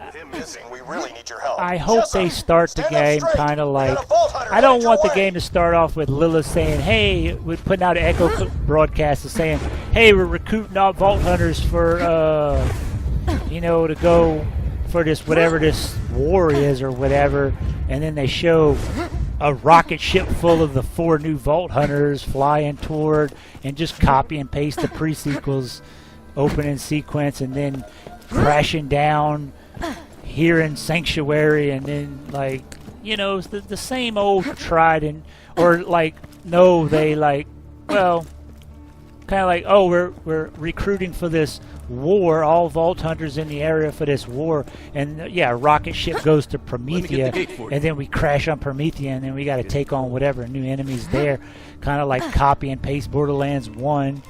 With him missing, we really need your help. I hope they start the game kind of like, I don't want the game to start off with Lilith saying, hey, we're putting out an echo broadcast saying, hey, we're recruiting all Vault Hunters for, you know, to go for this, whatever this war is or whatever, and then they show a rocket ship full of the 4 new Vault Hunters flying toward, and just copy and paste the pre-sequels opening sequence, and then crashing down here in Sanctuary, and then, like, you know, it's the same old tried and, or like, no, they like, well, kind of like, oh, we're recruiting for this war, all Vault Hunters in the area for this war, and yeah, a rocket ship goes to Promethea, and then we crash on Promethea, and then we got to take on whatever new enemies there, kind of like copy and paste Borderlands 1,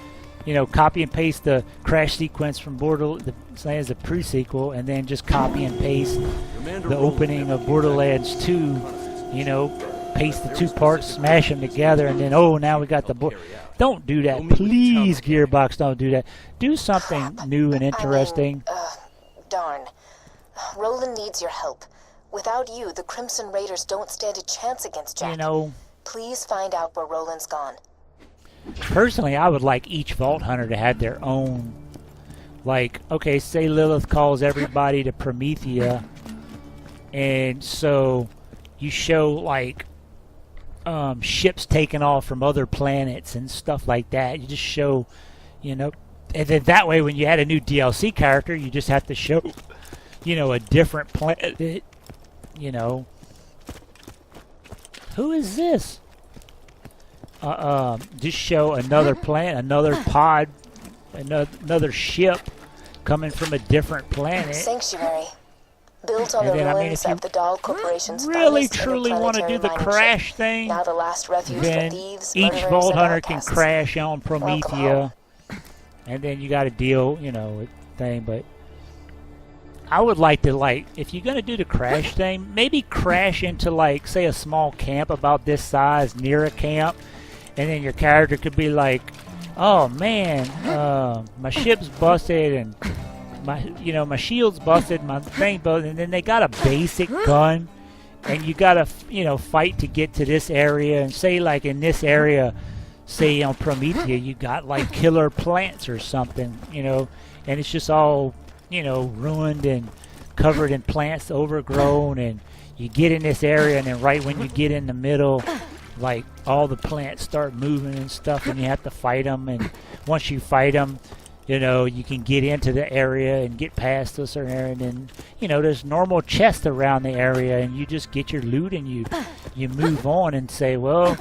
you know, copy and paste the crash sequence from Borderlands, the pre-sequel, and then just copy and paste the opening of Borderlands 2, you know, paste the 2 parts, smash them together, and then, oh, now we got the Don't do that. Please, Gearbox, don't do that. Do something new and interesting. Darn. Roland needs your help. Without you, the Crimson Raiders don't stand a chance against Jack. You know, please find out where Roland's gone. Personally, I would like each Vault Hunter to have their own, like, okay, say Lilith calls everybody to Promethea, and so you show, like, ships taking off from other planets and stuff like that. You just show, you know, and then that way when you add a new DLC character, you just have to show, you know, a different planet, you know. Who is this? Just show another planet, another pod, another ship coming from a different planet. Sanctuary. Built on the ruins of the Dahl Corporation's really truly want to do the crash thing, now the last refuge then for thieves, each murderers, Vault and Hunter can outcasts. crash on Promethea, and then you got to deal, you know, with thing. But I would like to, like, if you're gonna do the crash thing, maybe crash into, like, say a small camp about this size near a camp, and then your character could be like, oh man, my ship's busted, and my shield's busted, my thing busted, and then they got a basic gun, and you gotta, you know, fight to get to this area, and say, like, in this area, say on Promethea, you got, like, killer plants or something, you know, and it's just all, you know, ruined and covered in plants, overgrown, and you get in this area, and then right when you get in the middle, like, all the plants start moving and stuff, and you have to fight them, and once you fight them, you know, you can get into the area and get past a certain area, and then, you know, there's normal chests around the area, and you just get your loot, and you move on and say, well,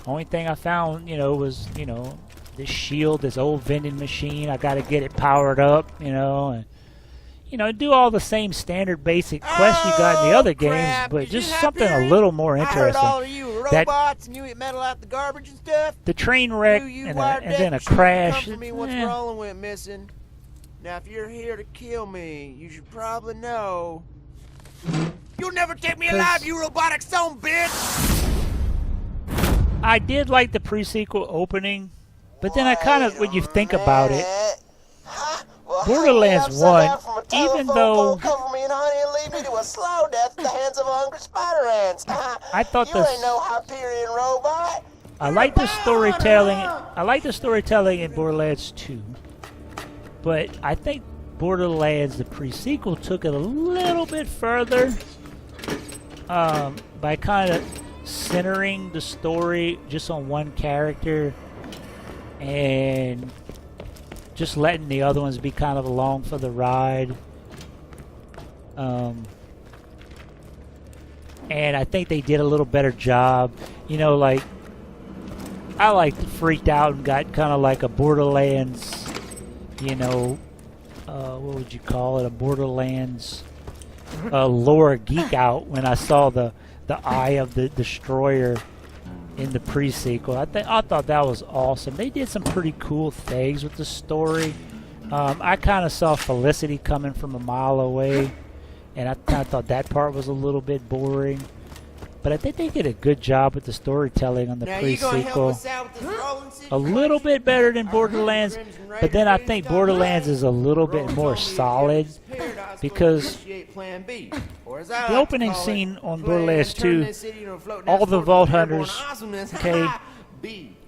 only thing I found, you know, was, you know, this shield, this old vending machine, I gotta get it powered up, you know, and, you know, do all the same standard basic quests you got in the other games, but just something a little more interesting. I heard all of you were robots and you eat metal out the garbage and stuff. The train wreck and then a crash. Come for me once Roland went missing. Now, if you're here to kill me, you should probably know. You'll never take me alive, you robotic son bitch! I did like the pre-sequel opening, but then I kind of, when you think about it, Borderlands 1, even though I thought I like the storytelling. I like the storytelling in Borderlands 2, but I think Borderlands, the pre-sequel, took it a little bit further by kind of centering the story just on one character and just letting the other ones be kind of along for the ride. And I think they did a little better job. You know, like, I like freaked out and got kind of like a Borderlands, you know, what would you call it? A Borderlands lore geek out when I saw the eye of the destroyer in the pre-sequel. I thought that was awesome. They did some pretty cool things with the story. I kind of saw Felicity coming from a mile away, and I kind of thought that part was a little bit boring. But I think they did a good job with the storytelling on the Now you gonna help pre-sequel. us out with this rolling A situation? little bit better than Borderlands, but then I think Borderlands is a little bit more solid because the opening scene on Borderlands 2, all the Vault Hunters, okay,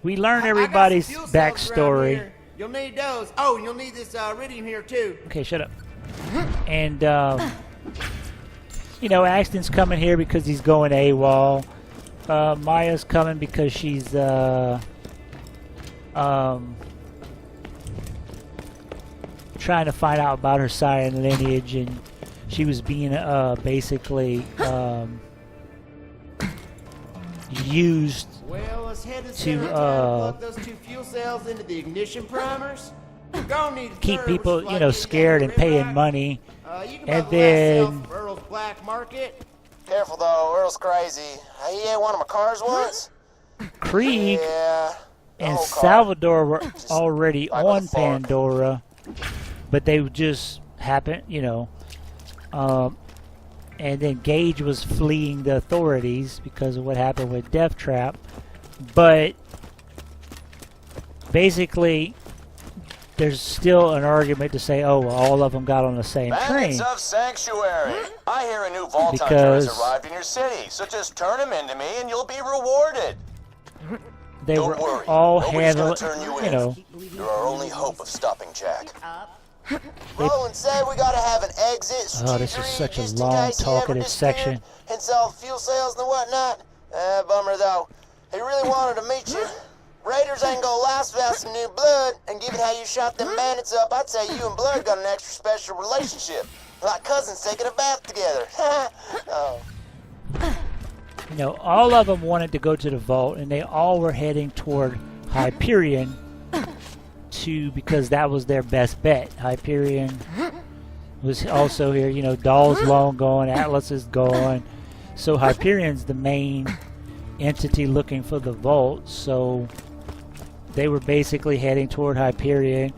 we learn everybody's backstory. You'll need those. Oh, you'll need this iridium here too. Okay, shut up. And, you know, Axton's coming here because he's going AWOL. Maya's coming because she's, trying to find out about her side and lineage, and she was being, basically, used Well, let's head to, plug those 2 fuel cells into the ignition primers. We're gonna need a keep third, people, which is you know, like scared and paying right? money. You can And buy the last cell then from Earl's Black Market. Careful though, Earl's crazy. He had one of my cars once. Krieg Yeah. the and whole car. Salvador were already like with on a fork. Pandora, but they would just happen, you know. And then Gage was fleeing the authorities because of what happened with Death Trap. But basically, there's still an argument to say, oh, well, all of them got on the same train. Bandits of Sanctuary. I hear a new vault hunter Because- has arrived in your city, so just turn him into me and you'll be rewarded. They Don't were worry. all Nobody's gonna handling, turn you you in. know. You're our only hope of stopping Jack. Roland said we gotta have an exit Oh, this is such a long, talkative section. And sell fuel cells and whatnot. Bummer though. He really wanted to meet you. Raiders ain't gonna last without some new blood, and given how you shot them bandits up, I'd say you and Blood got an extra special relationship. Like cousins taking a bath together. Oh. You know, all of them wanted to go to the vault, and they all were heading toward Hyperion because that was their best bet. Hyperion was also here. You know, Dahl's long gone, Atlas is gone, so Hyperion's the main entity looking for the vault. So they were basically heading toward Hyperion,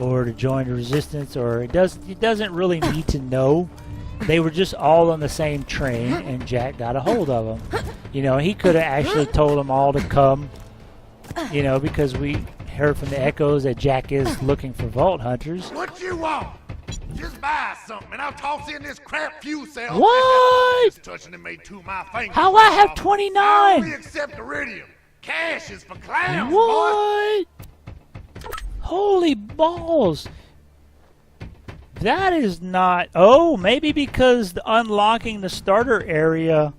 or to join the Resistance, or it doesn't really need to know. They were just all on the same train, and Jack got a hold of them. You know, he could have actually told them all to come, you know, because we heard from the echoes that Jack is looking for Vault Hunters. What you want? Just buy something and I'll toss in this crap fuel cell. What? Just touching it made 2 of my fingers. How I have off. 29? I only accept iridium. Cash is for clowns, boy. What? Holy balls. That is not... Oh, maybe because unlocking the starter area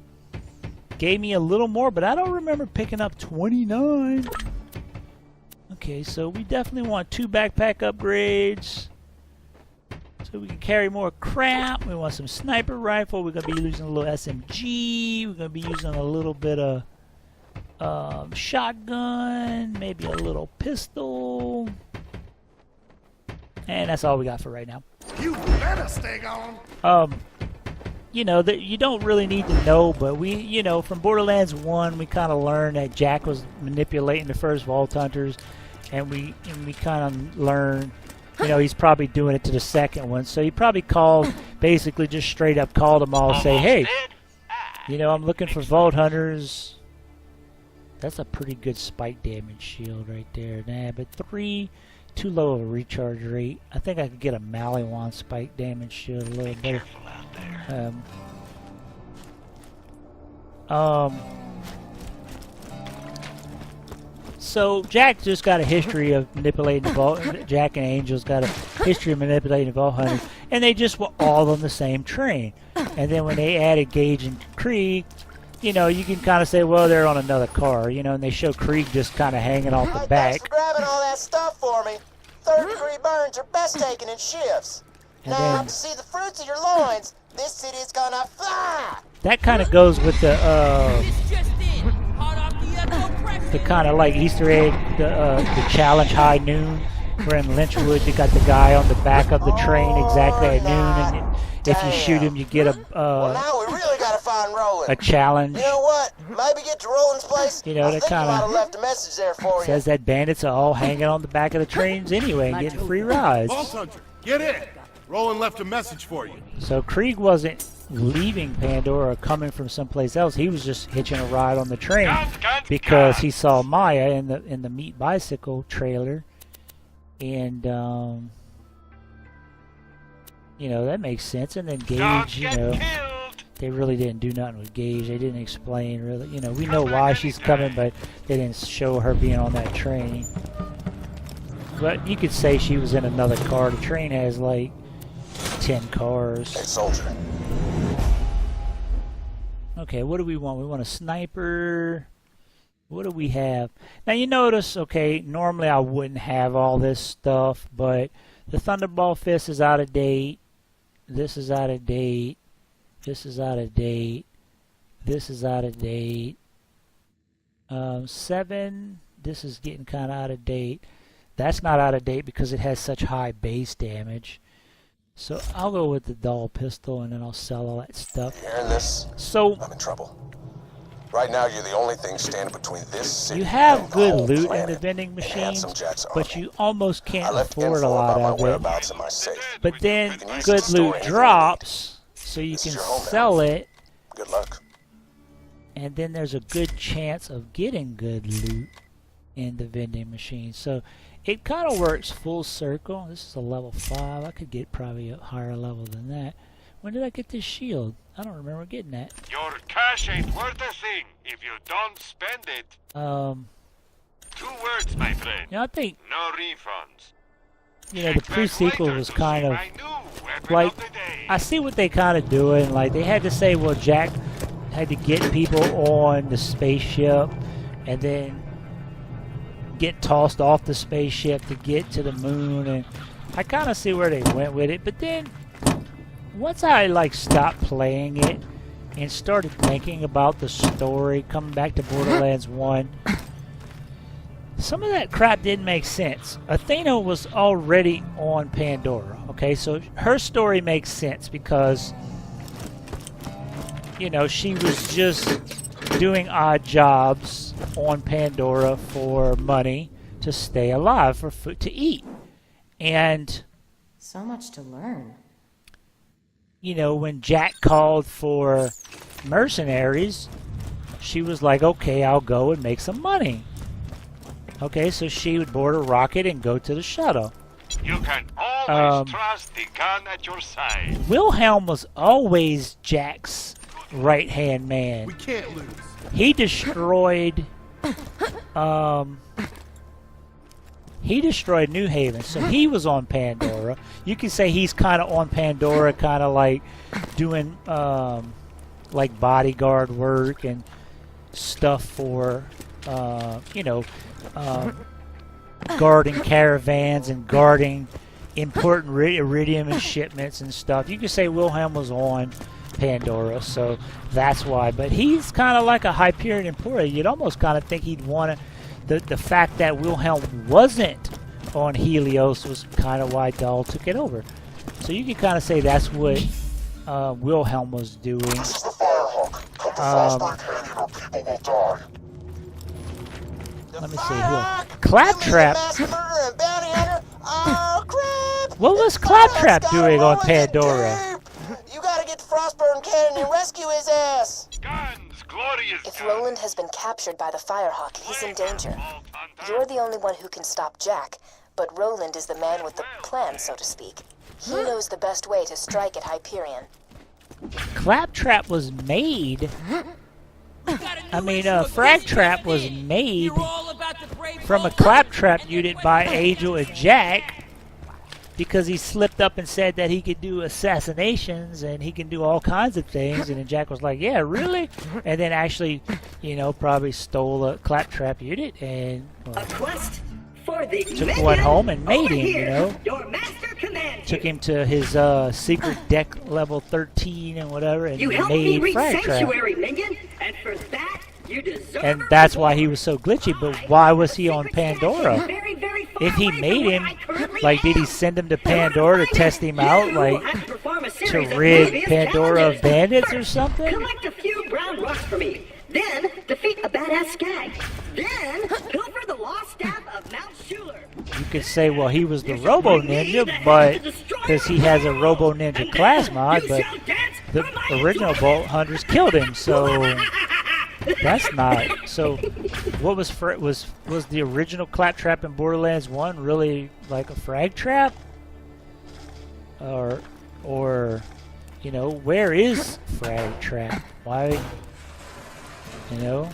gave me a little more, but I don't remember picking up 29. Okay, so we definitely want 2 backpack upgrades so we can carry more crap. We want some sniper rifle. We're going to be using a little SMG. We're going to be using a little bit of shotgun, maybe a little pistol. And that's all we got for right now. You better stay on. You know, that you don't really need to know, but we, you know, from Borderlands 1, we kind of learned that Jack was manipulating the first Vault Hunters, and we kind of learned, you know, he's probably doing it to the second one. So he probably called, basically just straight up called them all, say, hey, you know, I'm looking for Vault Hunters. That's a pretty good spike damage shield right there. Nah, but 3, too low of a recharge rate. I think I could get a Maliwan spike damage shield a little better. So Jack just got a history of manipulating the vault. Jack and Angel's got a history of manipulating the Vault Hunters, and they just were all on the same train. And then when they added Gage and Krieg, you know, you can kind of say, well, they're on another car, you know, and they show Krieg just kind of hanging off the back. Thanks for grabbing all that stuff for me. 3rd-degree burns are best taken in shifts. And Now, then to see the fruits of your loins, this city is gonna fly. that kind of goes with the kind of like Easter egg, the challenge High Noon, where in Lynchwood you got the guy on the back of the train exactly at noon, and if you shoot him, you get Well, now we really gotta find Roland. a challenge. You know what? Maybe get to Roland's place. You know, I that think he might have kinda left a message there for you. Says that bandits are all hanging on the back of the trains anyway and getting free rides. Vault Hunter, get in. Roland left a message for you. So Krieg wasn't leaving Pandora or coming from someplace else. He was just hitching a ride on the train because he saw Maya in the Meat Bicycle trailer, and you know, that makes sense. And then Gage, you know, they really didn't do nothing with Gage. They didn't explain really. You know, we know why she's coming, but they didn't show her being on that train. But you could say she was in another car. The train has like 10 cars. Hey, soldier. Okay, what do we want? We want a sniper. What do we have? Now you notice, okay, normally I wouldn't have all this stuff, but the Thunderball Fist is out of date. This is out of date. This is out of date. This is out of date. 7, this is getting kind of out of date. That's not out of date because it has such high base damage. So I'll go with the dull pistol, and then I'll sell all that stuff. Hearing this? So I'm in trouble. Right now, you're the only thing standing between this city you have and the good whole loot in planet the vending and machines, Handsome Jack's but army. you almost I can't left afford a info lot about my of it. whereabouts in my safe. But then You can use good it to store loot anything drops, so you This can is your home now. sell it, Good luck. and then there's a good chance of getting good loot in the vending machine. So it kind of works full circle. This is a level 5. I could get probably a higher level than that. When did I get this shield? I don't remember getting that. Your cash ain't worth a thing if you don't spend it. 2 words, my friend. You know, I think, No refunds. you know, the Check back pre-sequel later was to kind see of my new weapon like, of the day. I see what they kind of doing. Like, they had to say, well, Jack had to get people on the spaceship and then get tossed off the spaceship to get to the moon, and I kind of see where they went with it. But then once I like stopped playing it and started thinking about the story, coming back to Borderlands 1, some of that crap didn't make sense. Athena was already on Pandora, okay? So her story makes sense because, you know, she was just doing odd jobs on Pandora for money to stay alive, for food to eat. And So much to learn. you know, when Jack called for mercenaries, she was like, okay, I'll go and make some money. Okay, so she would board a rocket and go to the shuttle. You can always trust the gun at your side. Wilhelm was always Jack's right-hand man. We can't lose. He destroyed New Haven, so he was on Pandora. You can say he's kind of on Pandora, kind of like doing like bodyguard work and stuff for you know, guarding caravans and guarding important iridium and shipments and stuff. You can say Wilhelm was on Pandora, so that's why. But he's kind of like a Hyperion Employee. You'd almost kind of think he'd want to. The fact that Wilhelm wasn't on Helios was kind of why Dahl took it over. So you can kind of say that's what Wilhelm was doing. This is the Firehawk. Come to Frostburg Canyon or people will die. Let me see who. Claptrap. Oh, crap! What was Claptrap doing on Pandora? You gotta get to Frostburn Canyon and rescue his ass! Guns, glorious If guns. Roland has been captured by the Firehawk, he's in danger. You're the only one who can stop Jack, but Roland is the man with the plan, so to speak. He knows the best way to strike at Hyperion. Claptrap was made. I mean, Frag Trap was made from a Claptrap unit by Angel and Jack because he slipped up and said that he could do assassinations and he can do all kinds of things. And then Jack was like, yeah, really? And then actually, you know, probably stole a Claptrap unit and took one home and made him, you know. Took him to his secret deck level 13 and whatever, and made Frag Trap. And for that, you deserve And that's why he was so glitchy. But why was he on Pandora? If he made him, like, did he send him to Pandora to test him out? Like, to rid Pandora of bandits or something? Collect a few brown rocks for me. Then defeat a badass skag. Then pilfer the lost staff of Mount Schuler. You could say, well, he was the Robo Ninja, but because he has a Robo Ninja class mod, but the original Vault Hunters killed him, so that's not. So, what was the original claptrap in Borderlands 1 really like a frag trap, or you know, where is frag trap? Why, you know?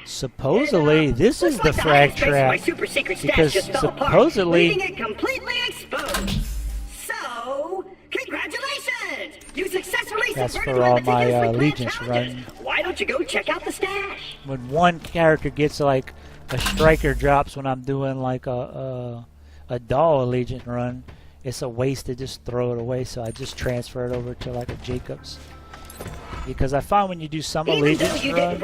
Supposedly, this is the frag trap, because supposedly, leaving it completely exposed. So, congratulations! You successfully that's subverted for all my meticulously planned Allegiance challenges. run. Why don't you go check out the stash? When one character gets like a striker drops when I'm doing like a doll Allegiance run, it's a waste to just throw it away, so I just transfer it over to like a Jacobs. Because I find when you do some Allegiance runs,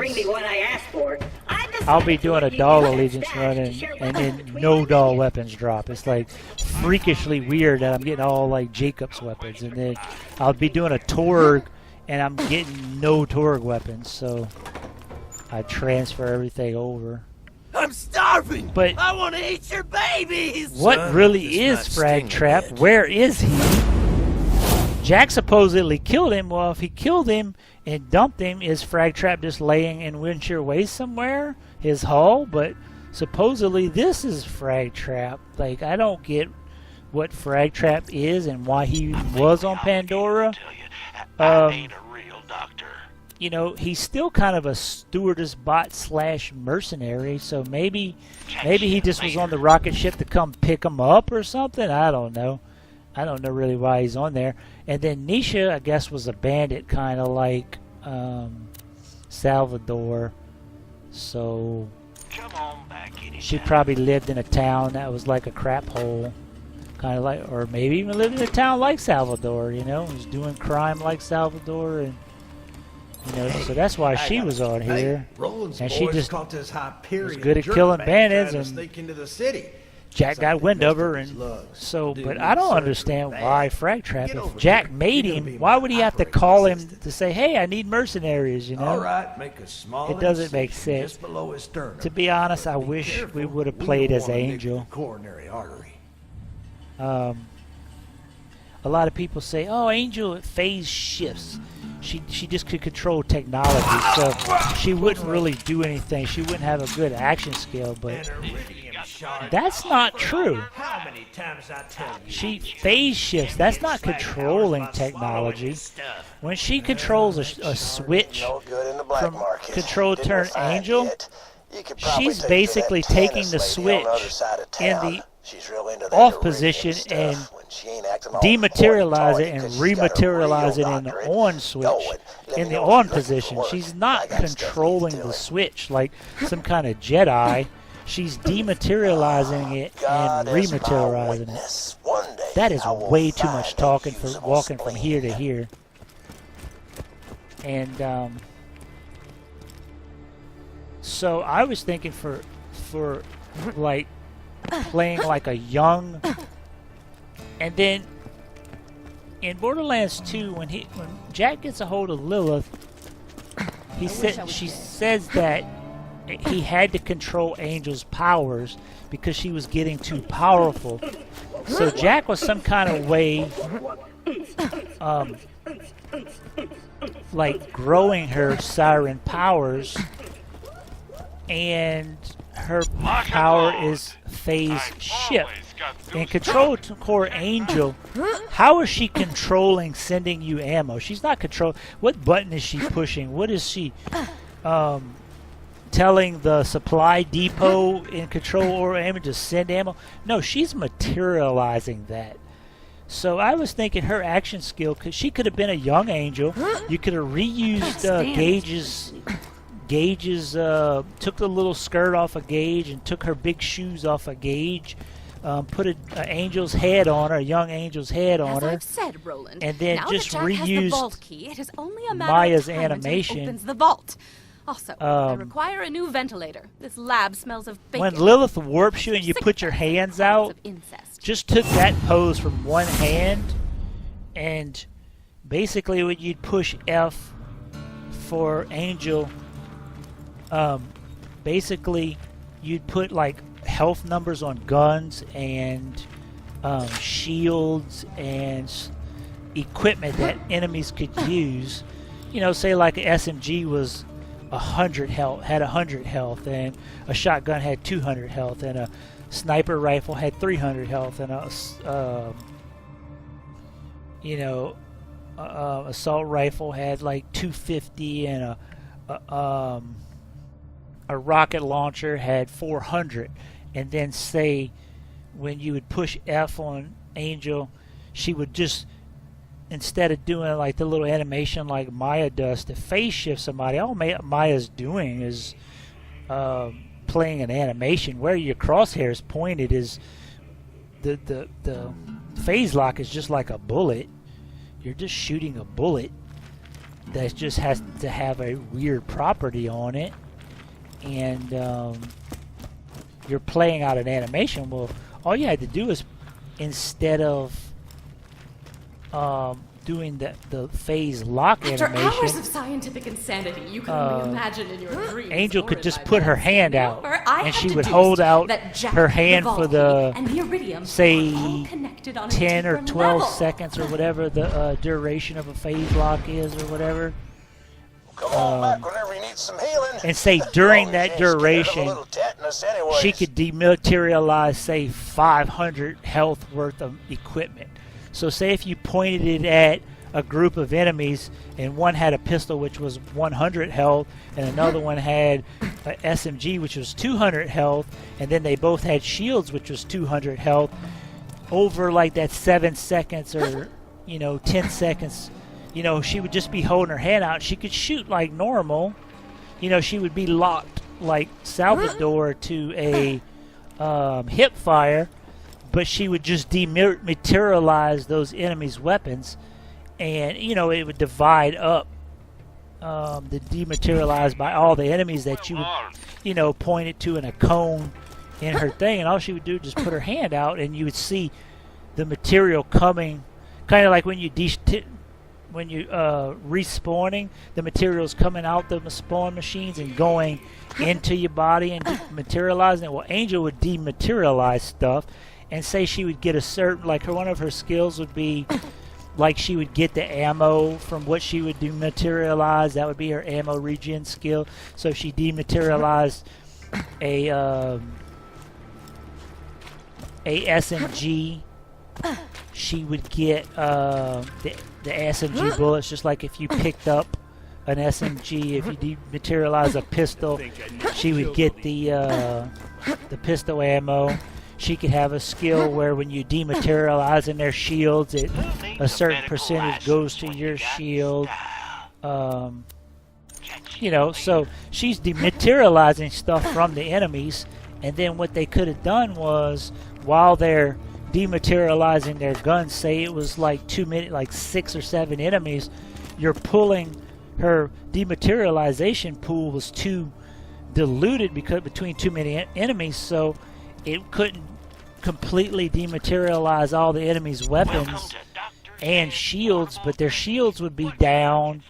I'll be doing a doll Allegiance run and then no doll weapons drop. It's like freakishly weird that I'm getting all like Jacobs weapons, and then I'll be doing a Torg and I'm getting no Torg weapons, so I transfer everything over. I'm starving! But I want to eat your babies! What really is Frag Trap? Where is he? Jack supposedly killed him. Well, if he killed him and dumped him, is Frag Trap just laying in Windsor Waste somewhere? His hull? But supposedly this is Frag Trap. Like, I don't get what Frag Trap is and why he was on Pandora. You know, he's still kind of a stewardess bot / mercenary, so maybe he just was on the rocket ship to come pick him up or something. I don't know. I don't know really why he's on there. And then Nisha, I guess, was a bandit, kind of like Salvador. So she probably lived in a town that was like a crap hole, kind of like, or maybe even lived in a town like Salvador. You know, was doing crime like Salvador, and you know, so that's why she was on here. And she just was good at killing bandits and. Jack got wind of her, and so, but I don't understand why Frag Trap. If Jack made him, why would he have to call him to say, "Hey, I need mercenaries"? You know, it doesn't make sense. To be honest, I wish we would have played as Angel. A lot of people say, "Oh, Angel phase shifts. She just could control technology, so she wouldn't really do anything. She wouldn't have a good action skill." But that's not true. She phase shifts. That's not controlling technology. When she controls a switch from control turn Angel, she's basically taking the switch in the off position and dematerialize it and rematerialize it in the on switch. In the on position, she's not controlling the switch like some kind of Jedi. She's dematerializing it and rematerializing it. That is way too much talking for walking from here to here. And so I was thinking for like playing like a young, and then in Borderlands 2 when Jack gets a hold of Lilith, she says that he had to control Angel's powers because she was getting too powerful. So Jack was some kind of way like growing her siren powers, and her power is phase shift. In Control Core Angel, how is she controlling sending you ammo? She's not control. What button is she pushing? What is she telling the supply depot in Control or ammo to send ammo? No, she's materializing that. So I was thinking her action skill, because she could have been a young Angel. You could have reused Gage's took the little skirt off of Gage and took her big shoes off of Gage, put an Angel's head on her, a young Angel's head on her, said, Roland, and then now just that Jack has the reused vault key, it is only a matter Maya's of time animation. until he opens the vault. Also, I require a new ventilator. This lab smells of bacon. When Lilith warps you and you put your hands out, just took that pose from one hand, and basically when you'd push F for Angel, basically you'd put like health numbers on guns and shields and equipment that enemies could use. You know, say like an SMG was 100 health, had 100 health, and a shotgun had 200 health, and a sniper rifle had 300 health, and a assault rifle had like 250, and a rocket launcher had 400. And then say when you would push F on Angel, she would just, instead of doing like the little animation like Maya does to phase shift somebody, all Maya's doing is playing an animation where your crosshairs pointed. Is the phase lock is just like a bullet. You're just shooting a bullet that just has to have a weird property on it, and you're playing out an animation. Well, all you had to do is, instead of doing the phase lock After animation, hours of scientific insanity you can only imagine in your dreams. Angel could or just in put her nightmares. hand out, I and have she would deduced hold out that Jack, her hand for the, and the iridium are say, all connected on a 10 or deeper 12 level. seconds or whatever the duration of a phase lock is, or whatever. Come on back whenever you need some healing. And say during that Scared of a duration, little tetanus anyways. she could dematerialize, say, 500 health worth of equipment. So say if you pointed it at a group of enemies, and one had a pistol which was 100 health, and another one had an SMG which was 200 health, and then they both had shields which was 200 health, over like that 7 seconds or 10 seconds, she would just be holding her hand out. She could shoot like normal. She would be locked like Salvador to a hip fire, but she would just dematerialize those enemies' weapons, and it would divide up the dematerialized by all the enemies that you would point it to in a cone in her thing, and all she would do is just put her hand out, and you would see the material coming, kind of like when you respawning, the materials coming out the spawn machines and going into your body and dematerializing it. Well, Angel would dematerialize stuff, and say she would get a certain, like one of her skills would be like she would get the ammo from what she would dematerialize. That would be her ammo regen skill. So if she dematerialized a SMG, she would get the SMG bullets, just like if you picked up an SMG. If you dematerialize a pistol, she would get the pistol ammo. She could have a skill where when you dematerialize in their shields, a certain percentage goes to your shield. So she's dematerializing stuff from the enemies, and then what they could have done was, while they're dematerializing their guns, say it was like 2 minutes, like 6 or 7 enemies, you're pulling her dematerialization pool was too diluted because between too many enemies, so it couldn't completely dematerialize all the enemies' weapons and shields, but their shields would be down,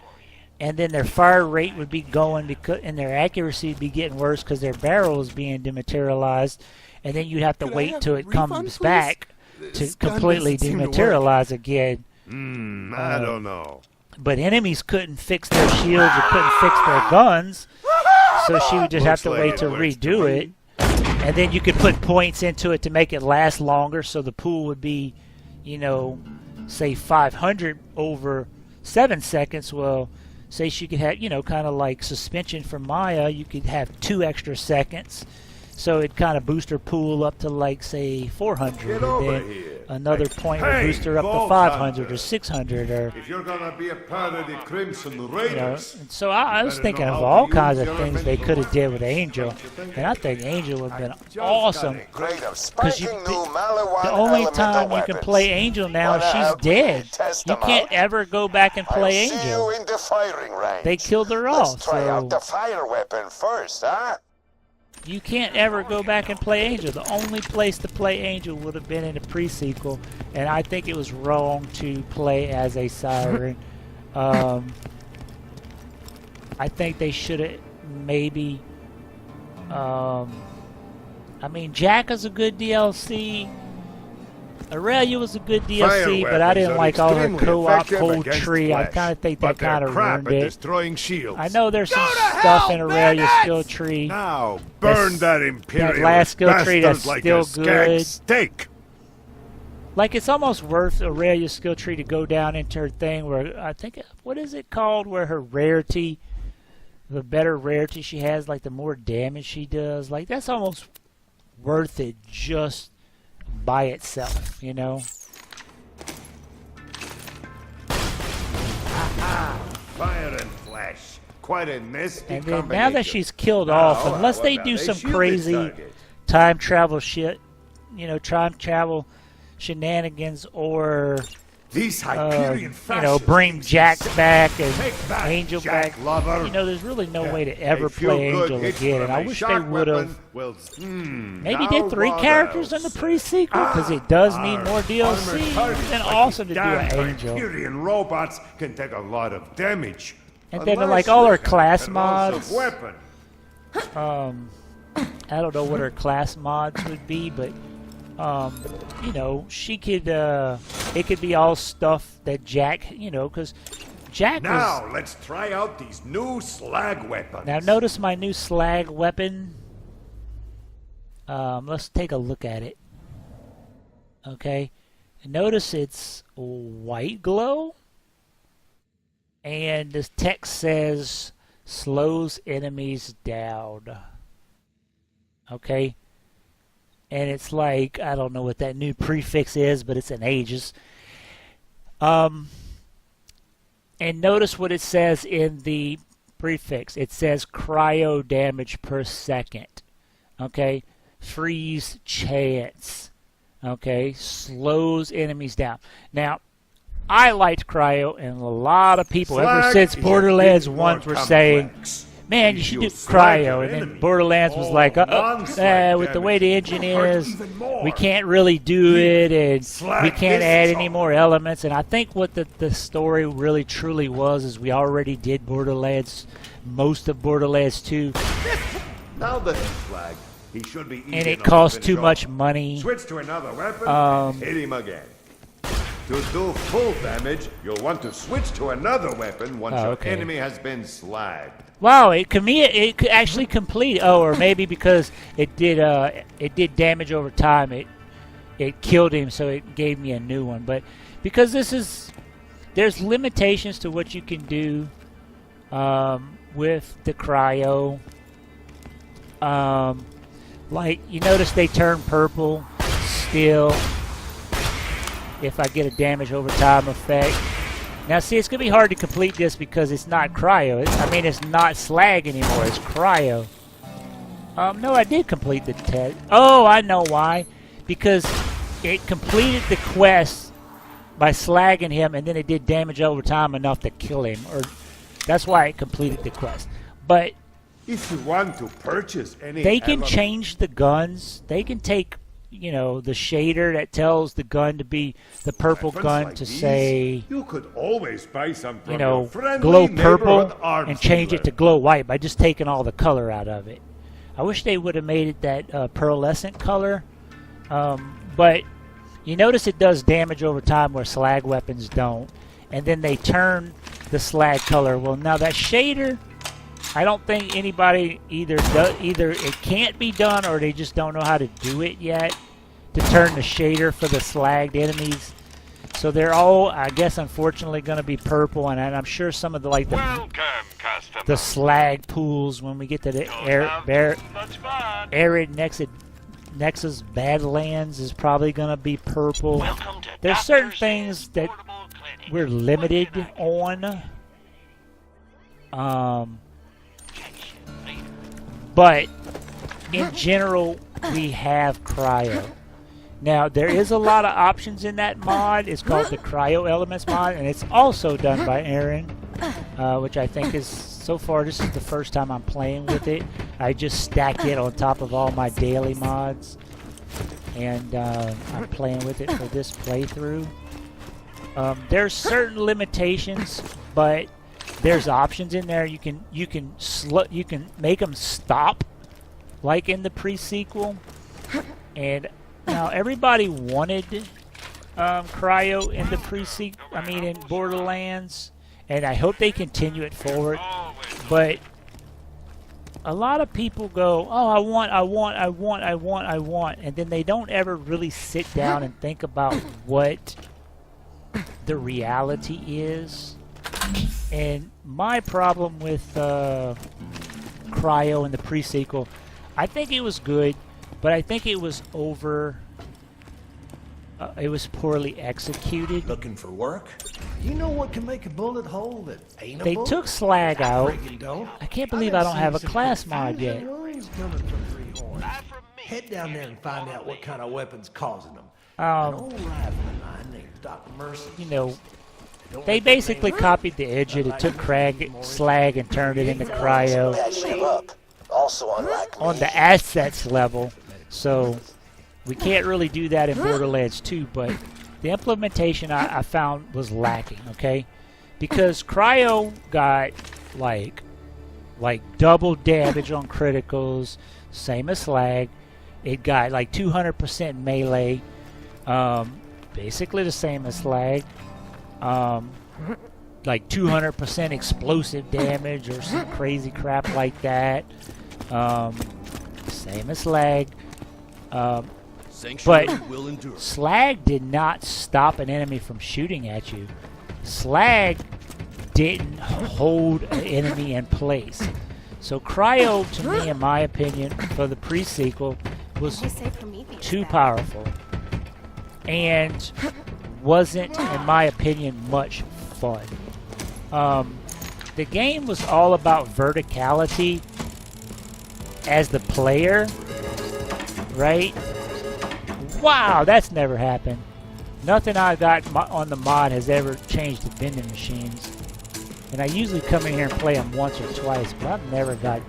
and then their fire rate would be going, because, and their accuracy would be getting worse because their barrel is being dematerialized, and then you'd have to wait till it comes back to completely dematerialize again. I don't know. But enemies couldn't fix their shields or couldn't fix their guns, so she would just have to wait to redo it. And then you could put points into it to make it last longer, so the pool would be, say 500 over 7 seconds. Well, say she could have, kind of like suspension for Maya, you could have 2 extra seconds. So it kind of boost her pool up to like, say, 400, and then another point would boost her up to 500 or 600, or if you're gonna be a part of the Crimson Raiders. And so I was thinking of all kinds of things they could have did with Angel, and I think Angel would have been awesome. Because the only time you can play Angel now, she's dead. You can't ever go back and play Angel. They killed her off. Let's try out the fire weapon first, huh? you can't ever go back and play Angel. The only place to play Angel would have been in the pre-sequel, and I think it was wrong to play as a Siren. I think they should have maybe... I mean, Jack is a good DLC. Aurelia was a good DLC, but I didn't like all her co-op cold tree. I kind of think that kind of ruined it. I know there's some stuff in Aurelia's skill tree. Now burn that Imperial. That last skill tree that's like still good. Steak. Like, it's almost worth Aurelia's skill tree to go down into her thing where, I think, what is it called, where her rarity, the better rarity she has, like the more damage she does. Like, that's almost worth it just by itself, you know? Fire and flesh. Quite a nasty And then now that she's killed off, unless they do some crazy time travel shit, you know, time travel shenanigans, or these Hyperion you know, bring Jack back and back, Angel Jack back. lover. You know, there's really no way to ever play Angel again, and I wish they would have maybe did 3 characters in the pre-sequel, because it does need more DLC. It's been awesome to do an Angel. Hyperion robots can take a lot of damage. And then like all her class mods. I don't know what her class mods would be, but you know, she could, it could be all stuff that Jack, you know, because Jack Now, let's try out these new slag weapons. Now, notice my new slag weapon. Let's take a look at it. Okay. Notice it's white glow. And this text says, slows enemies down. Okay. And it's like, I don't know what that new prefix is, but it's in Aegis. And notice what it says in the prefix. It says cryo damage per second. Okay? Freeze chance. Okay? Slows enemies down. Now, I liked cryo, and a lot of people, ever since Borderlands 1, were saying, man, you should do cryo. And then Borderlands was like, with the way the engine is, we can't really do it, and we can't add any more elements. And I think what the story really truly was is we already did Borderlands, most of Borderlands 2. Now that he's flagged, he should be and it costs too much money. Switch to another weapon and hit him again. To do full damage, you'll want to switch to another weapon once your enemy has been slagged. Wow, it could actually complete. Oh, or maybe because it did damage over time, it killed him, so it gave me a new one. But because there's limitations to what you can do with the cryo. Like, you notice they turn purple still if I get a damage over time effect. Now, see, it's going to be hard to complete this because it's not cryo. It's not slag anymore. It's cryo. No, I did complete the test. Oh, I know why. Because it completed the quest by slagging him, and then it did damage over time enough to kill him. Or that's why it completed the quest. But if you want to purchase any, they can change the guns. They can take, you know, the shader that tells the gun to be the purple gun like to these, say, you could always buy some from, you know, your glow purple and change it to glow white by just taking all the color out of it. I wish they would have made it that pearlescent color, but you notice it does damage over time where slag weapons don't, and then they turn the slag color. Well, now that shader, I don't think anybody either it can't be done or they just don't know how to do it yet to turn the shader for the slagged enemies. So they're all, I guess, unfortunately going to be purple, and I'm sure some of the slag pools when we get to the arid Nexus Badlands is probably going to be purple. There's certain things that we're limited on. But in general, we have cryo. Now, there is a lot of options in that mod. It's called the CryoElement Mod, and it's also done by Aaron, which I think is, so far, this is the first time I'm playing with it. I just stack it on top of all my daily mods, and I'm playing with it for this playthrough. There's certain limitations, but there's options in there. You can make them stop, like in the pre-sequel. And now everybody wanted Cryo in the pre-sequel. I mean, in Borderlands, and I hope they continue it forward. But a lot of people go, "Oh, I want," and then they don't ever really sit down and think about what the reality is. And my problem with Cryo in the pre-sequel, I think it was good, but I think it was it was poorly executed. Looking for work? You know what can make a bullet hole that ain't a They bullet? took slag out. Don't. I can't believe I don't have a class mod yet. Head down there and find out what kind of weapons causing them. An Um, old rifleman of mine named Dr. Mercy. you know, they basically copied the engine and took slag and turned it into Cryo Patched him up. Also unlike on me. the assets level. So we can't really do that in Borderlands 2, but the implementation I found was lacking, okay? Because Cryo got like double damage on criticals, same as slag. It got like 200% melee, basically the same as slag. Like 200% explosive damage or some crazy crap like that. Same as slag. But slag did not stop an enemy from shooting at you. Slag didn't hold an enemy in place. So Cryo, to me, in my opinion, for the pre-sequel, was too powerful. And wasn't, in my opinion, much fun. The game was all about verticality as the player, right? Wow, that's never happened. Nothing I got on the mod has ever changed the vending machines. And I usually come in here and play them once or twice, but I've never got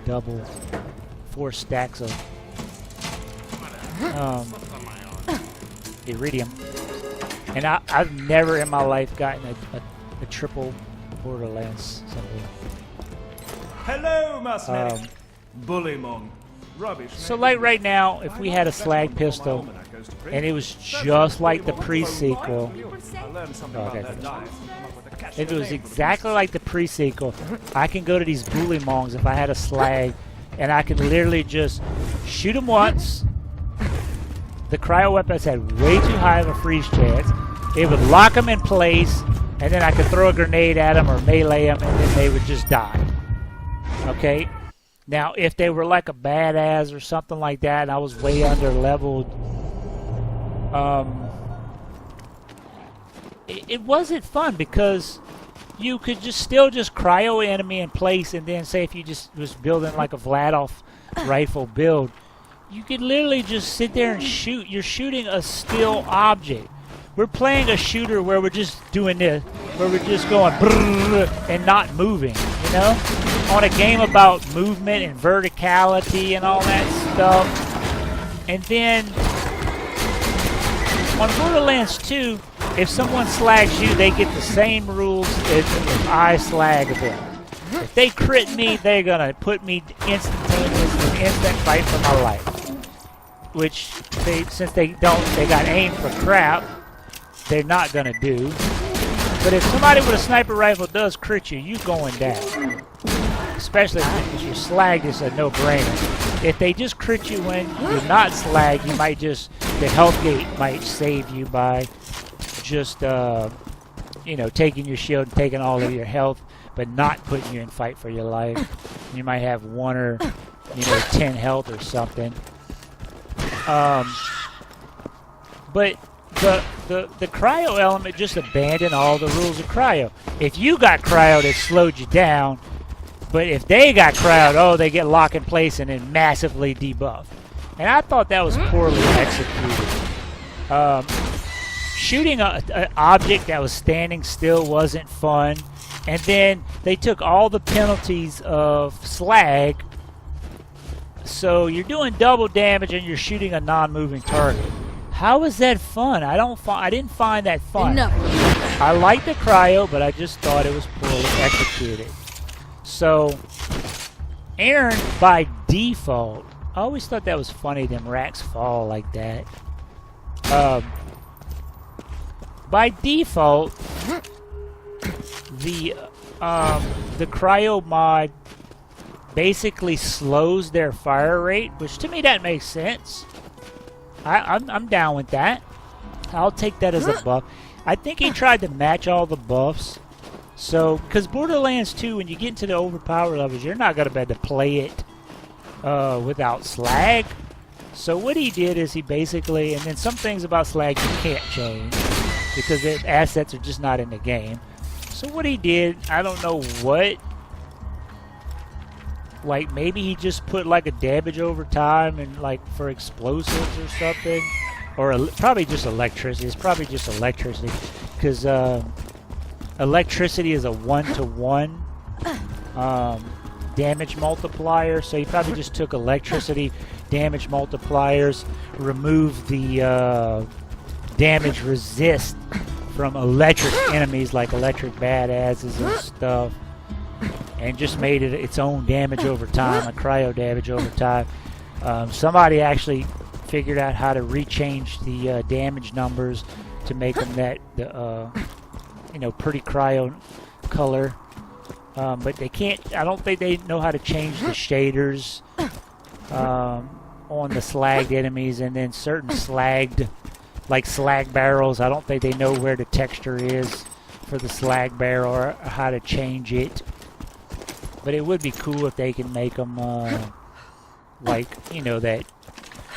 4 stacks of iridium. And I've never in my life gotten a triple Borderlands symbol. Hello, Masmedic. Bullymong. Rubbish. So like right now, if we had a slag pistol, and it was just like the pre-sequel, if it was exactly like the pre-sequel, I can go to these bullymongs if I had a slag, and I can literally just shoot them once. The cryo weapons had way too high of a freeze chance. It would lock them in place, and then I could throw a grenade at them or melee them, and then they would just die. Okay? Now, if they were like a badass or something like that, and I was way under leveled, it wasn't fun because you could still just cryo enemy in place, and then say if you just was building like a Vladov rifle build, you could literally just sit there and shoot. You're shooting a still object. We're playing a shooter where we're just doing this, where we're just going and not moving, you know? On a game about movement and verticality and all that stuff. And then on Borderlands 2, if someone slags you, they get the same rules as if I slag them. If they crit me, they're gonna put me instantaneous in instant fight for my life. Which since they got aim for crap, they're not gonna do. But if somebody with a sniper rifle does crit you, you going down. Especially if you're slagged, it's a no-brainer. If they just crit you when you're not slagged, you might just, the health gate might save you by just, you know, taking your shield and taking all of your health, but not putting you in fight for your life. You might have 1 or, 10 health or something. But the cryo element just abandoned all the rules of cryo. If you got cryoed, it slowed you down. But if they got cryoed, oh, they get locked in place and then massively debuffed. And I thought that was poorly executed. Shooting an object that was standing still wasn't fun. And then they took all the penalties of slag So you're doing double damage and you're shooting a non-moving target. How is that fun? I didn't find that fun. No. I like the cryo, but I just thought it was poorly executed. So, Aaron, by default, I always thought that was funny, them racks fall like that. By default, the cryo mod basically slows their fire rate, which to me that makes sense. I'm down with that. I'll take that as a buff. I think he tried to match all the buffs. So, because Borderlands 2, when you get into the overpower levels, you're not going to be able to play it without slag. So what he did is he basically, and then some things about slag you can't change because the assets are just not in the game. So what he did, I don't know what, like maybe he just put like a damage over time and like for explosives or something, or probably just electricity. It's probably just electricity because electricity is a 1-to-1 damage multiplier. So he probably just took electricity damage multipliers, removed the damage resist from electric enemies like electric badasses and stuff, and just made it its own damage over time, a cryo damage over time. Somebody actually figured out how to rechange the damage numbers to make them that pretty cryo color, but they can't. I don't think they know how to change the shaders on the slagged enemies, and then certain slagged, like slag barrels. I don't think they know where the texture is for the slag barrel or how to change it. But it would be cool if they can make them like, that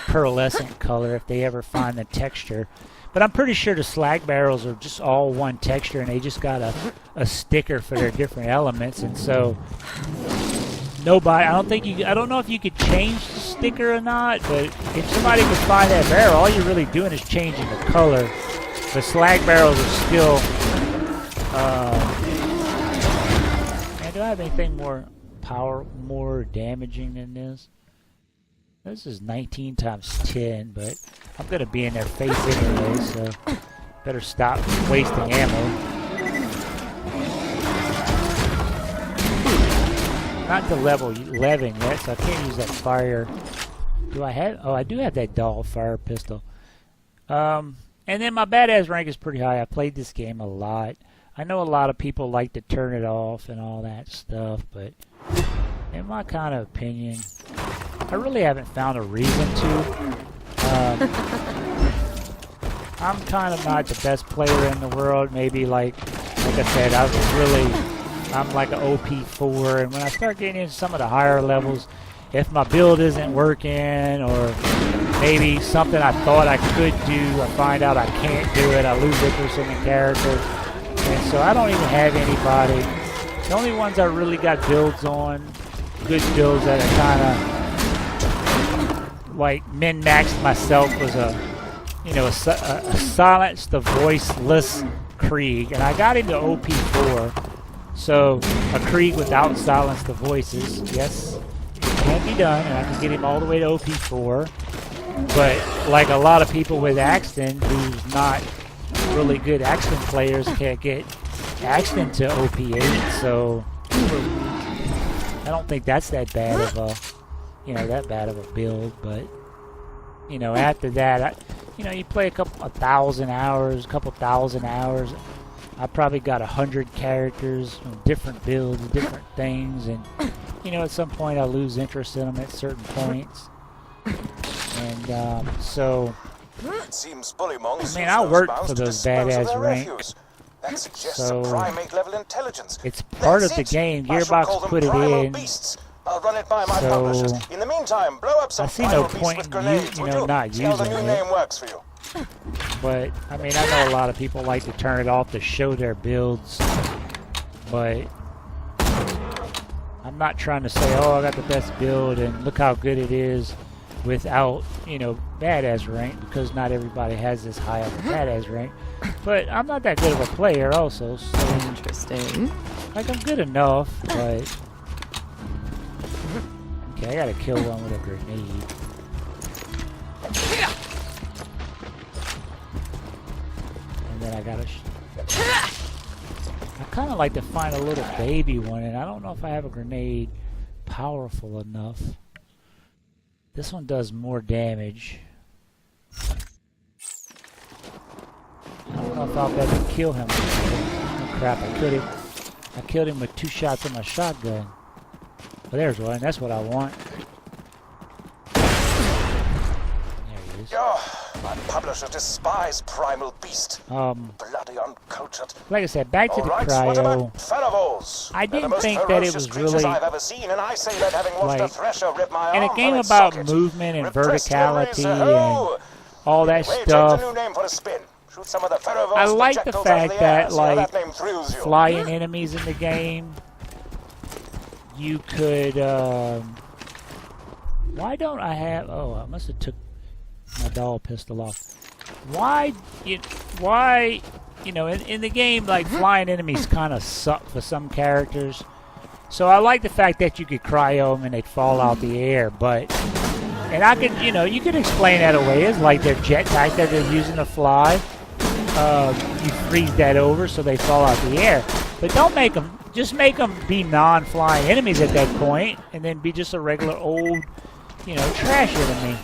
pearlescent color if they ever find the texture. But I'm pretty sure the slag barrels are just all one texture, and they just got a sticker for their different elements. And so nobody, I don't know if you could change the sticker or not, but if somebody could find that barrel, all you're really doing is changing the color. The slag barrels are still do I have anything more damaging than this? This is 19 times 10, but I'm going to be in their face anyway, so better stop wasting ammo. Not to level 11 yet, so I can't use that fire. Do I have? Oh, I do have that doll fire pistol. And then my badass rank is pretty high. I played this game a lot. I know a lot of people like to turn it off and all that stuff, but in my kind of opinion, I really haven't found a reason to. I'm kind of not the best player in the world. Maybe like I said, I'm like an OP4, and when I start getting into some of the higher levels, if my build isn't working, or maybe something I thought I could do, I find out I can't do it, I lose interest in the character. And so I don't even have anybody. The only ones I really got builds on, good builds that are kind of like min-maxed myself, was a silence the voiceless Krieg, and I got into OP4. So a Krieg without silence the voices, yes, it can be done, and I can get him all the way to OP4. But like a lot of people with Axton, who's not really good Axton players, can't get Axton to OP8, so I don't think that's that bad of a, build. But after that, you play a couple thousand hours. I probably got 100 characters, different builds, different things, and at some point I lose interest in them at certain points, and so. It seems Bullymong I worked for those badass ranks, so level intelligence. it's part of the game. Gearbox put it in, I'll run it by my publishers. In the meantime, blow up some I see no point in not using it. Name works for you. But I know a lot of people like to turn it off to show their builds, but I'm not trying to say, oh, I got the best build and look how good it is without, badass rank, because not everybody has this high of a badass rank. But I'm not that good of a player also, so interesting. Like, I'm good enough, but in Okay, I gotta kill one with a grenade. And then I gotta... I kind of like to find a little baby one, and I don't know if I have a grenade powerful enough. This one does more damage. I don't know if I'll be able to kill him. Oh crap, I killed him with 2 shots of my shotgun. Well, there's one, that's what I want. There he is. Oh, my publishers despise primal beast. Bloody uncultured. Like I said, back to the Cryo. I didn't think that it was really I've ever seen, and I say that having watched a thresher rip my in a arm game from its about socket. movement and Repressed verticality memories, and all that Anyway, stuff. change a new name for a spin. Shoot some of the Ferrovols I like the projectiles fact out of the air, that, see how like, that name thrills you. flying enemies in the game, you could, why don't I have, oh, I must have took my doll pistol off. Why, you know, in the game, like, flying enemies kind of suck for some characters. So I like the fact that you could cryo them and they'd fall out the air, but, and I could, you know, you could explain that away. It's like their jetpack that they're using to fly. You freeze that over so they fall out the air. But don't make them, just make them be non-flying enemies at that point, and then be just a regular old, you know, trash enemy.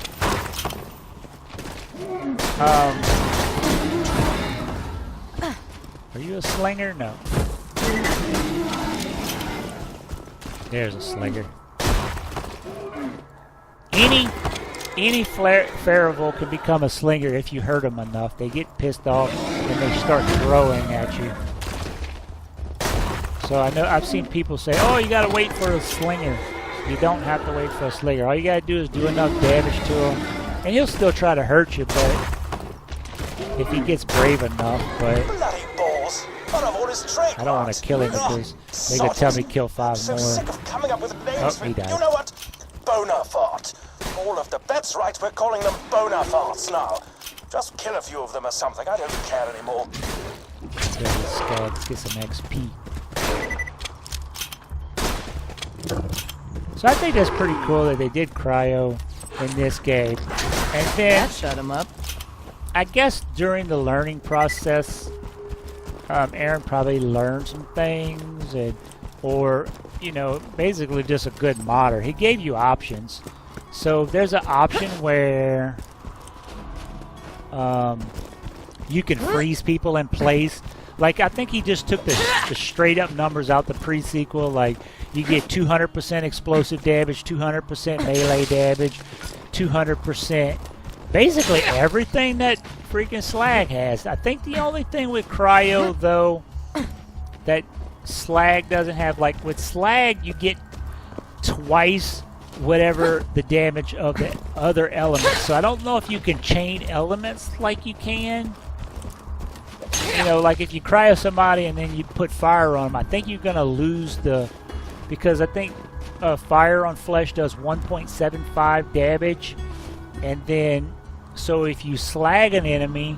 Are you a slinger? No. There's a slinger. Any Ferrovol can become a slinger if you hurt them enough. They get pissed off and they start throwing at you. So I know I've seen people say, "Oh, you gotta wait for a slinger." You don't have to wait for a slinger. All you gotta do is do enough damage to him, and he'll still try to hurt you, but if he gets brave enough. But Bloody balls. I don't want to kill him because they could tell me kill 5 so more. sick of coming up with names Oh, he died. You know what? Bonafart. All of the bets right, we're calling them Bonafarts now. Just kill a few of them or something. I don't care anymore. Let's get some XP. So I think that's pretty cool that they did cryo in this game. And then That shut him up. I guess during the learning process, Aaron probably learned some things, and or you know, basically just a good modder. He gave you options. So there's an option where you can freeze people in place. Like, I think he just took the straight up numbers out the pre-sequel. Like, you get 200% explosive damage, 200% melee damage, 200%, basically everything that freaking Slag has. I think the only thing with Cryo, though, that Slag doesn't have, like with Slag, you get twice whatever the damage of the other elements. So I don't know if you can chain elements like you can. You know, like if you cryo somebody and then you put fire on them, I think you're gonna lose the, because I think fire on flesh does 1.75 damage, and then so if you slag an enemy,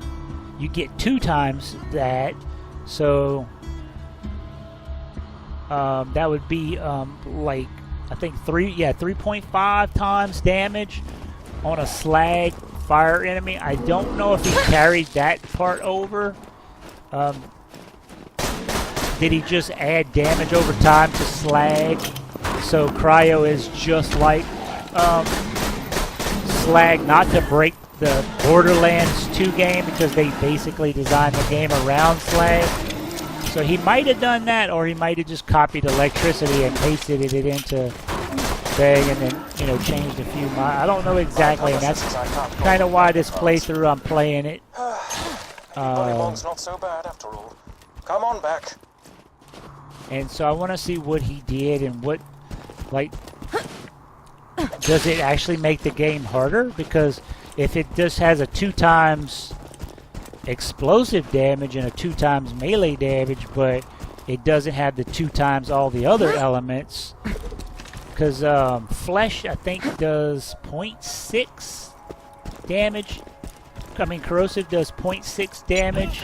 you get 2 times that. So that would be like I think 3.5 times damage on a slag fire enemy. I don't know if he carried that part over. Did he just add damage over time to slag? So Cryo is just like slag, not to break the Borderlands 2 game, because they basically designed the game around slag. So he might have done that, or he might have just copied electricity and pasted it into thing, and then, you know, changed a few. I don't know exactly, and that's kind of why this playthrough I'm playing it. Bullymong's not so bad after all. Come on back. And so I want to see what he did and what, like, does it actually make the game harder? Because if it just has a 2 times explosive damage and a 2 times melee damage, but it doesn't have the 2 times all the other elements, because flesh I think does 0.6 damage. I mean, corrosive does 0.6 damage.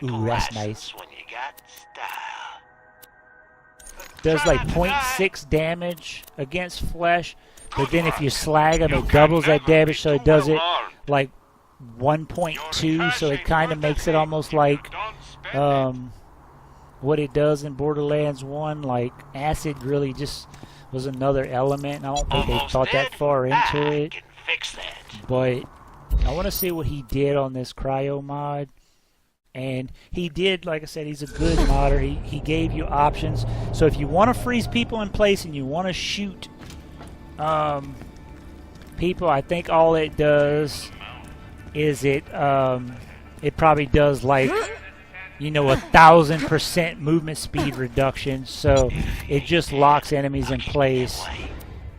Ooh, that's nice. does like 0.6 damage against flesh, but then if you slag them, it doubles that damage, so it does it like 1.2, so it kind of makes it almost like what it does in Borderlands 1. Like acid really just was another element. I don't think they thought that far into it, but I want to see what he did on this Cryo mod. And he did, like I said, he's a good modder. He gave you options. So if you want to freeze people in place and you want to shoot people, I think all it does is it probably does like, you know, 1,000% movement speed reduction. So it just locks enemies in place.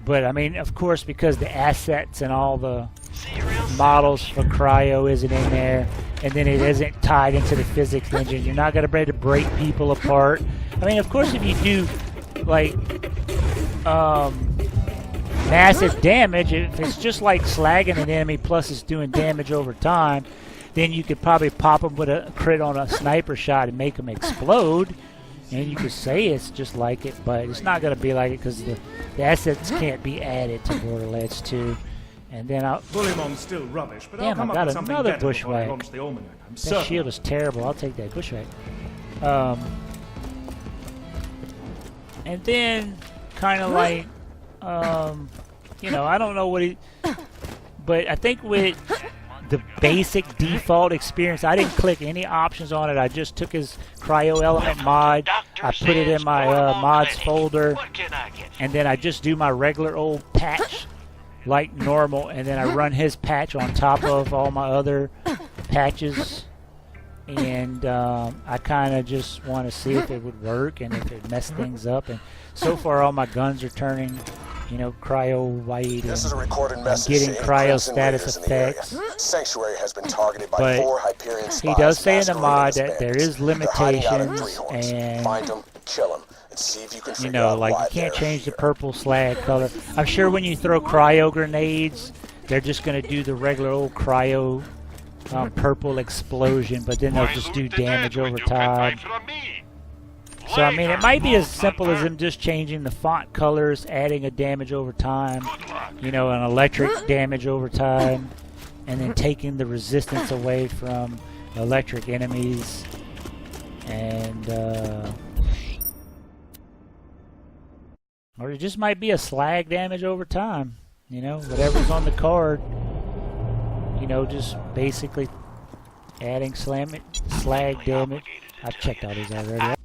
But I mean, of course, because the assets and all the models for Cryo isn't in there, and then it isn't tied into the physics engine, you're not going to be able to break people apart. I mean, of course, if you do like massive damage, if it's just like slagging an enemy plus it's doing damage over time, then you could probably pop them with a crit on a sniper shot and make them explode, and you could say it's just like it, but it's not going to be like it because the assets can't be added to Borderlands 2. And then Bullymong's still rubbish, but damn, I'll come I got up with something another better before I bushwhack. launch the almanac. That shield is terrible. I'll take that bushwhack. And then kind of like, you know, I don't know what he, but I think with the basic default experience, I didn't click any options on it. I just took his CryoElement Mod, I put it in my mods folder, and then I just do my regular old patch like normal, and then I run his patch on top of all my other patches, and I kind of just want to see if it would work and if it messed things up. And so far all my guns are turning, you know, cryo white, This is a recorded and message getting to cryo Crimson status Raiders in the area. effects. Sanctuary has been targeted by But 4 Hyperion spies. he does say in the masquerading mod as that there bandits. is They're hiding out in limitations, Treehorns. and Find them, kill them, and see if you can you figure know, out like why you can't they're change the here. purple slag color. I'm sure when you throw cryo grenades, they're just going to do the regular old cryo purple explosion, but then they'll just do damage over time. So I mean, it might be as simple as them just changing the font colors, adding a damage over time, you know, an electric damage over time, and then taking the resistance away from electric enemies, and or it just might be a slag damage over time, you know, whatever's on the card, you know, just basically adding slag damage. I've checked all these already.